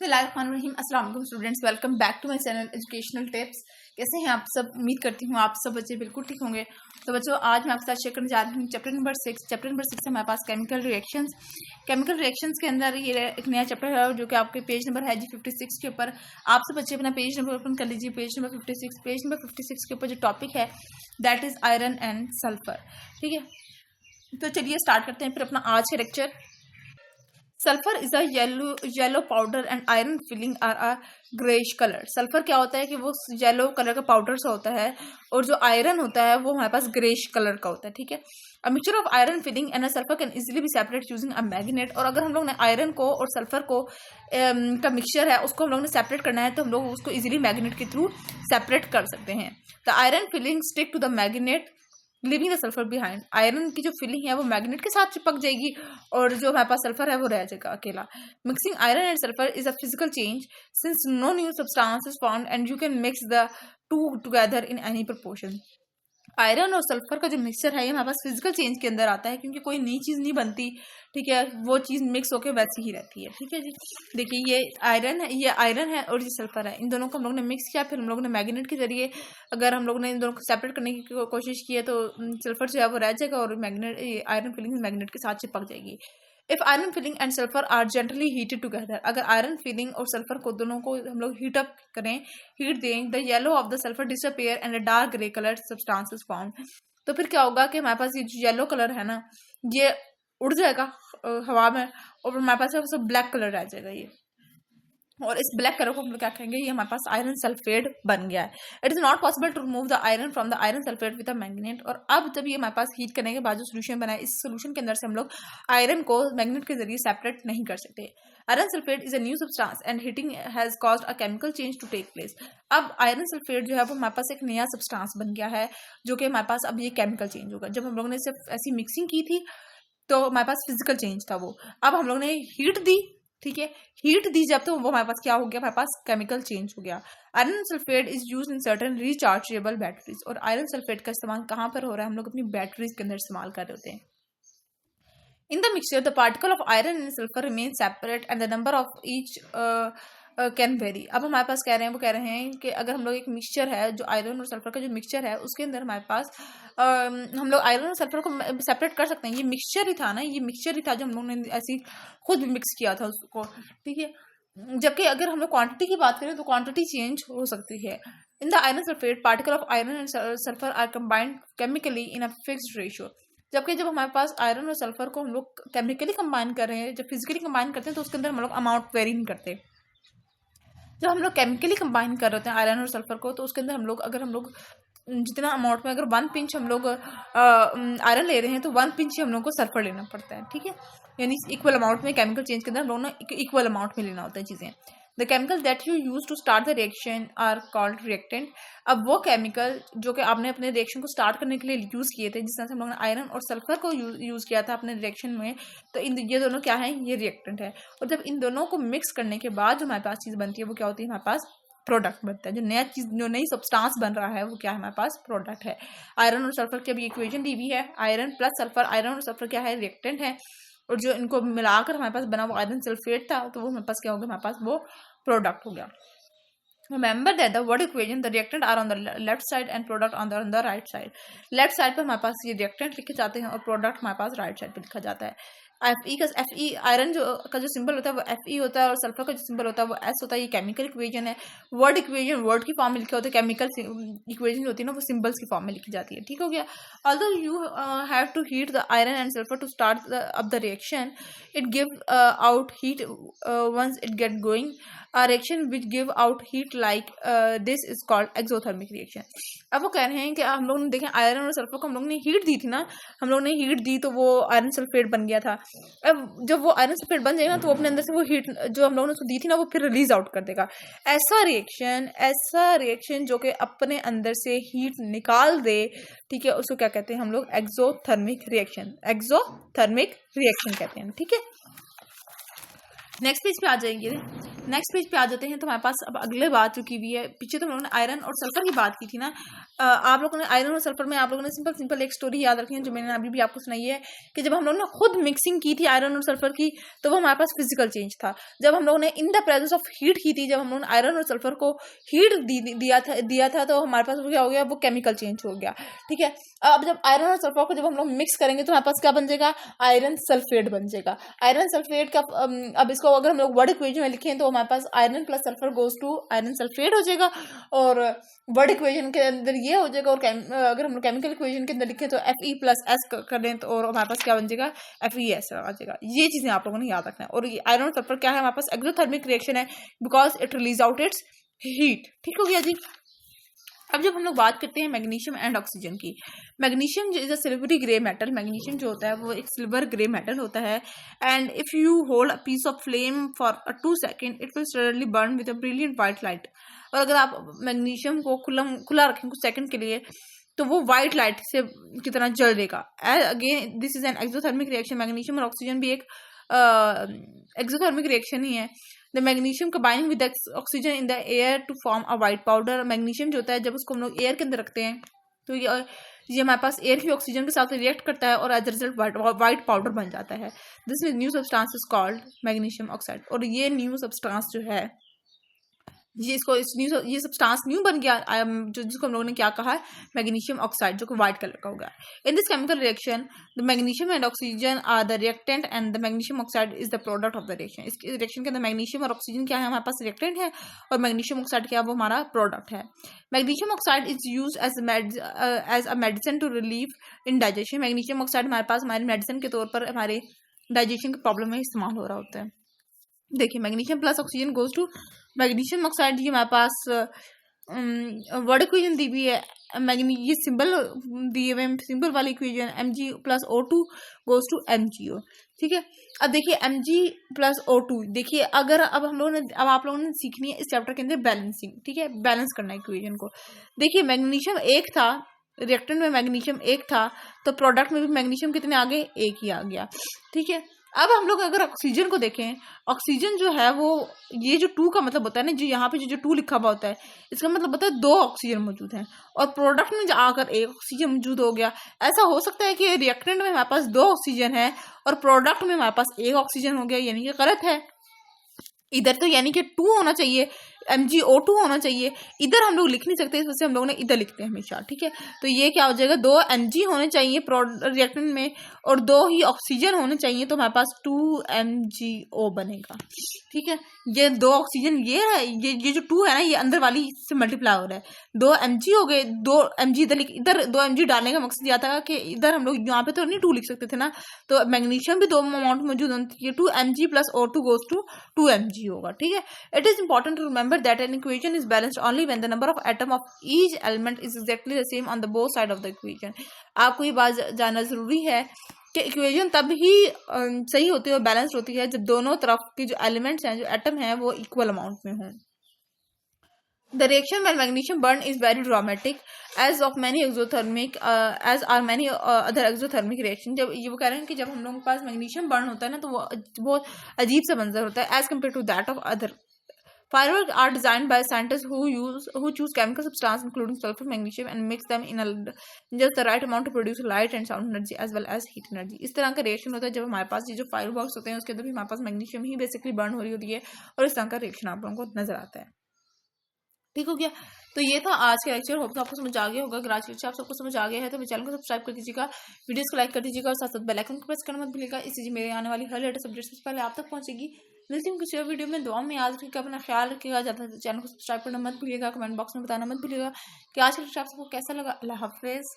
बिस्मिल्लाहिर्रहमानिर्रहीम। अस्सलाम वालेकुम students, welcome back to my channel educational tips. कैसे हैं आप सब? उम्मीद करती हूँ आप सब बच्चे बिल्कुल ठीक होंगे। तो बच्चों, आज मैं आपके साथ शेयर करने जा रही हूँ चैप्टर नंबर 6। चैप्टर नंबर 6 है हमारे पास केमिकल रिएक्शंस के अंदर ये एक नया चैप्टर है जो कि आपके पेज नंबर है जी 56 के ऊपर। आप सब बच्चे अपना पेज नंबर ओपन कर लीजिए। पेज नंबर 56 के ऊपर जो टॉपिक है that is iron and sulphur. ठीक है, तो चलिए स्टार्ट करते हैं फिर अपना आज के lecture. Sulphur is a yellow powder and iron filing are a greyish colour. Sulphur क्या होता है कि वो येलो कलर का पाउडर सा होता है और जो आयरन होता है वो हमारे पास ग्रेइश कलर का होता है। ठीक है, a mixture of iron filing and sulphur can easily B separate using a magnet. और अगर हम लोग ने आयरन को और सल्फर को का मिक्सचर है उसको हम लोग ने सेपरेट करना है तो हम लोग उसको इजीली मैग्नेट के थ्रू सेपरेट कर सकते हैं। The iron filing stick to the magnet leaving the sulphur behind. Iron की जो फिलिंग है वो मैग्नेट के साथ चिपक जाएगी और जो हमारे पास सल्फर है वो रह जाएगा अकेला। Mixing iron and sulphur is a physical change since no new substance is found and you can mix the two together in any proportion. Iron और सल्फर का जो मिक्सचर है ये हमारे पास फिजिकल चेंज के अंदर आता है क्योंकि कोई नई चीज़ नहीं बनती। ठीक है, वो चीज़ मिक्स होकर वैसी ही रहती है। ठीक है जी, देखिए ये आयरन है और ये सल्फर है। इन दोनों को हम लोग ने मिक्स किया, फिर हम लोग ने मैग्नेट के जरिए अगर हम लोग ने इन दोनों को सेपरेट करने की कोशिश की है तो सल्फर जो है वो रह जाएगा और आयरन फिलिंग मैग्नेट के साथ चिपक जाएगी। If iron filing and sulphur are gently heated together, अगर आयरन फिलिंग और सल्फर को दोनों को हम लोग हीट दें, the yellow of the sulphur disappear and a dark grey colour substance is found. तो फिर क्या होगा कि हमारे पास ये जो येलो कलर है ना ये उड़ जाएगा हवा में और हमारे पास ब्लैक कलर रह जाएगा ये। और इस ब्लैक कलर को हम लोग क्या कहेंगे, ये हमारे पास आयरन सल्फेट बन गया है। It is not possible to remove the iron from the iron sulphate with a magnet. और अब जब ये हमारे पास हीट करने के बाद जो सोल्यूशन बना है, इस सोल्यूशन के अंदर से हम लोग आयरन को मैग्नेट के जरिए सेपरेट नहीं कर सकते। Iron sulphate is a new substance and heating has caused a chemical change to take place. अब आयरन सल्फेट जो है वो हमारे पास एक नया सब्सटेंस बन गया है जो कि हमारे पास अब ये केमिकल चेंज होगा। जब हम लोगों ने सिर्फ ऐसी मिक्सिंग की थी तो हमारे पास फिजिकल चेंज था वो। अब हम लोग ने हीट दी, ठीक है, हीट दी जब तो वो हमारे पास क्या हो गया, हमारे पास केमिकल चेंज हो गया। Iron sulphate is use in certain rechargeable batteries. और आयरन सल्फेट का इस्तेमाल कहाँ पर हो रहा है, हम लोग अपनी बैटरीज के अंदर इस्तेमाल कर रहे होते हैं। In the mixture, the particle of iron and sulfur remain separate and the number of each can very. अब हमारे पास वो कह रहे हैं कि अगर हम लोग एक मिक्सचर है जो आयरन और सल्फर का जो मिक्सचर है उसके अंदर हमारे पास हम लोग आयरन और सल्फर को सेपरेट कर सकते हैं। ये मिक्सचर ही था ना, ये मिक्सचर ही था जो हम लोग ने ऐसी खुद मिक्स किया था उसको। ठीक है, जबकि अगर हम लोग क्वांटिटी की बात करें तो क्वांटिटी चेंज हो सकती है। In the iron sulphate particle of iron and sulphur are combined chemically in a fixed ratio. जबकि जब हमारे पास आयरन और सल्फर को हम लोग केमिकली कंबाइन कर रहे हैं, जब फिजिकली कंबाइन करते हैं तो उसके अंदर हम लोग अमाउंट वेरी नहीं करते। जब हम लोग केमिकली कंबाइन कर रहे होते हैं आयरन और सल्फर को तो उसके अंदर हम लोग अगर हम लोग जितना अमाउंट में अगर 1 पिंच हम लोग आयरन ले रहे हैं तो 1 पिंच ही हम लोग को सल्फर लेना पड़ता है। ठीक है, यानी इक्वल अमाउंट में केमिकल चेंज के अंदर हम लोगों ने इक्वल अमाउंट में लेना होता है चीज़ें। The chemical that you use to start the reaction are called reactant. अब वो केमिकल जो कि आपने अपने रिएक्शन को स्टार्ट करने के लिए यूज़ किए थे, जिस तरह से हम लोगों ने आयरन और सल्फर को यूज़ किया था अपने रिएक्शन में, तो ये दोनों क्या है, ये रिएक्टेंट है। और जब इन दोनों को मिक्स करने के बाद जो हमारे पास चीज़ बनती है वो क्या होती है, हमारे पास प्रोडक्ट बनता है। जो नई सब्सटेंस बन रहा है वो क्या है, हमारे पास प्रोडक्ट है। आयरन और सल्फर की अभी इक्वेशन दी हुई है, आयरन प्लस सल्फर। आयरन और सल्फर क्या है, रिएक्टेंट है और जो इनको मिलाकर हमारे पास बना वो आयरन सल्फेट था, तो वो हमारे पास क्या हो गया, हमारे पास वो प्रोडक्ट हो गया। Remember that the word equation, the reactant are on the left side and product on the right side. Left side पे हमारे पास ये रिएक्टेंट लिखे जाते हैं और प्रोडक्ट हमारे पास राइट साइड पे लिखा जाता है। Fe आयरन का जो सिंबल होता है वो Fe होता है और सल्फर का जो सिंबल होता है वो S होता है। ये केमिकल इक्वेशन है। वर्ड इक्वेशन वर्ड की फॉर्म में लिखा होता है, केमिकल इक्वेशन होती है ना वो सिंबल्स की फॉर्म में लिखी जाती है। ठीक हो गया। Although you have to heat the iron and sulfur to start up the reaction, it give out heat once it get going. A reaction which give out heat like this is called exothermic reaction. अब वो कह रहे हैं कि हम लोग ने देखें आयरन और सल्फर को हम लोग ने हीट दी थी ना, हम लोग ने हीट दी तो वो आयरन सल्फेट बन गया था। अब जब वो आयरन सल्फेट बन जाएगा तो वो अपने अंदर से वो हीट जो हम लोगों ने उसको दी थी ना वो फिर रिलीज आउट कर देगा। ऐसा रिएक्शन जो कि अपने अंदर से हीट निकाल दे, ठीक है, उसको क्या कहते हैं हम लोग, एक्सोथर्मिक रिएक्शन कहते हैं। ठीक है, नेक्स्ट पेज पे आ जाएंगे। नेक्स्ट पेज पे आ जाते हैं। तो हमारे पास अब अगले बात जो की हुई है, पीछे तो हम लोगों ने आयरन और सल्फर की बात की थी ना। आप लोगों ने आयरन और सल्फर में आप लोगों ने सिंपल एक स्टोरी याद रखी है जो मैंने अभी भी आपको सुनाई है कि जब हम लोगों ने खुद मिक्सिंग की थी आयरन और सल्फर की, तो वो हमारे पास फिजिकल चेंज था। जब हम लोगों ने in the presence of heat की थी, जब हम लोगों ने आयरन और सल्फर को हीट दिया था तो हमारे पास क्या हो गया, वो केमिकल चेंज हो गया। ठीक है, अब जब आयरन और सल्फर को जब हम लोग मिक्स करेंगे तो हमारे पास क्या बन जाएगा, आयरन सल्फेट बन जाएगा। आयरन सल्फेट का अब इसको अगर हम लोग वर्ड इक्वेशन में लिखें तो हमारे पास iron plus sulphur goes to iron sulphate हो जाएगा, और वर्ड इक्वेशन के अंदर ये हो जाएगा। और अगर हम लोग केमिकल इक्वेशन के अंदर लिखें तो Fe+S कर दें तो और हमारे पास क्या बन जाएगा, FeS आ जाएगा। ये चीजें आप लोगों ने याद रखना है। और ये आयरन और सल्फर क्या है, हमारे पास एक्सोथर्मिक रिएक्शन है because it release out it's heat. ठीक हो गया जी। अब जब हम लोग बात करते हैं मैग्नीशियम एंड ऑक्सीजन की, magnesium is a silvery grey metal. Magnesium जो होता है वो एक सिल्वर ग्रे मेटल होता है। And if you hold a piece of flame for 2 second it will suddenly burn with a brilliant white light. और अगर आप मैग्नीशियम को खुला रखें कुछ सेकंड के लिए तो वो व्हाइट लाइट से की तरह जल देगा। Again this is an exothermic reaction. Magnesium और ऑक्सीजन भी एक एक्सोथर्मिक रिएक्शन ही है। The magnesium combining with oxygen in the air to form a white powder. Magnesium जो होता है जब उसको हम लोग एयर के अंदर रखते हैं तो ये हमारे पास एयर की ऑक्सीजन के साथ रिएक्ट करता है और as a result white powder बन जाता है। This new substance is called magnesium oxide. और ये न्यू सब्सटेंस जो है ये सब्सटेंस न्यू बन गया जो जिसको हम लोगों ने क्या कहा है, मैग्नीशियम ऑक्साइड, जो कि व्हाइट कलर का होगा। In this chemical reaction the magnesium and oxygen are the reactant and the magnesium oxide is the product of the reaction. इस रिएक्शन के अंदर मैग्नीशियम और ऑक्सीजन क्या है, हमारे पास रिएक्टेंट है, और मैग्नीशियम ऑक्साइड क्या है, वो हमारा प्रोडक्ट है। Magnesium oxide is use as a medicine to relieve indigestion. Magnesium oxide हमारे पास हमारी मेडिसिन के तौर पर हमारे डाइजेशन की प्रॉब्लम में इस्तेमाल हो रहा होता है। देखिए magnesium plus oxygen goes to magnesium oxide. ये हमारे पास वर्ड इक्वेशन दी हुई है, ये सिंबल दिए हुए सिंबल वाली equation Mg+O2 goes to MgO। ठीक है, अब देखिए Mg+O2 देखिए अगर अब आप लोगों ने सीखनी है इस चैप्टर के अंदर बैलेंसिंग। ठीक है, बैलेंस करना इक्वेशन को। देखिए मैग्नीशियम एक था, रिएक्टेंट में मैग्नीशियम एक था, तो प्रोडक्ट में भी मैग्नीशियम कितने आ गए, एक ही आ गया। ठीक है, अब हम लोग अगर ऑक्सीजन को देखें, ऑक्सीजन जो है वो ये जो 2 का मतलब होता है ना, जो यहाँ पे जो 2 लिखा हुआ होता है इसका मतलब होता है 2 ऑक्सीजन मौजूद हैं, और प्रोडक्ट में आकर 1 ऑक्सीजन मौजूद हो गया। ऐसा हो सकता है कि रिएक्टेंट में हमारे पास 2 ऑक्सीजन है और प्रोडक्ट में हमारे पास 1 ऑक्सीजन हो गया, यानी कि गलत है। इधर तो यानी कि 2 होना चाहिए, MgO2 होना चाहिए, इधर हम लोग लिख नहीं सकते, इस वजह से हम लोगों ने इधर लिखते हैं हमेशा। ठीक है, तो ये क्या हो जाएगा, 2 Mg होने चाहिए रिएक्टेंट में और 2 ही ऑक्सीजन होने चाहिए, तो हमारे पास 2 MgO बनेगा। ठीक है, ये 2 ऑक्सीजन ये है, ये जो 2 है ना ये अंदर वाली से मल्टीप्लाई हो रहा है, 2 Mg हो गए, 2 Mg इधर 2 Mg डालने का मकसद यह था कि इधर हम लोग यहाँ पे तो नहीं 2 लिख सकते थे ना, तो मैग्नीशियम भी 2 अमाउंट मौजूद होनी चाहिए, 2 Mg+O2 गोज टू 2 Mg होगा। ठीक है, it is important to remember that an equation is balanced only when the number of atom of each element is exactly the same on the both side of the equation। आपको ये बात जानना जरूरी है कि इक्वेशन तब ही सही होती है और बैलेंस होती है जब दोनों तरफ के जो एलिमेंट्स हैं, जो एटम हैं, वो इक्वल अमाउंट में हों। The reaction when magnesium burn is very dramatic as of many exothermic as are many other exothermic reaction। जब ये वो कह रहे हैं कि जब हम लोगों के पास मैग्नीशियम बर्न होता है ना तो वो बहुत अजीब सा मंजर होता है as compared to that of other। Fireworks are designed by scientists who choose chemical substances including sulfur, magnesium and mix them in just the right amount to produce light and sound energy as well as heat energy। इस तरह का reaction होता है जब हमारे पास ये जो fireworks होते हैं उसके अंदर भी हमारे पास मैग्नीशियम ही बेसिकली बर्न हो रही होती है और इस तरह का रिएक्शन आप लोगों को नजर आता है। ठीक हो गया, तो ये था आज का लेक्चर। होप तो आपको समझ आ गया होगा। अगर आज लेक्चर आप सबको समझ आ गया है तो मेरे चैनल को सब्सक्राइब कर दीजिएगा, वीडियोस को लाइक कर दीजिएगा और साथ साथ बेल आइकन को प्रेस करना मत भूलिएगा। इससे मेरे आने वाली हर लेटेस्ट अपडेट सबसे पहले आप तक पहुंचेगी। मिलती हूँ किसी और वीडियो में। दुआ में याद रखिएगा, अपना ख्याल रखिएगा, ज़्यादा से चैनल को सब्सक्राइब करना मत भूलिएगा, कमेंट बॉक्स में बताना मत भूलिएगा कि आज का लेक्चर आप सबको कैसा लगा। अल्लाह हाफिज़।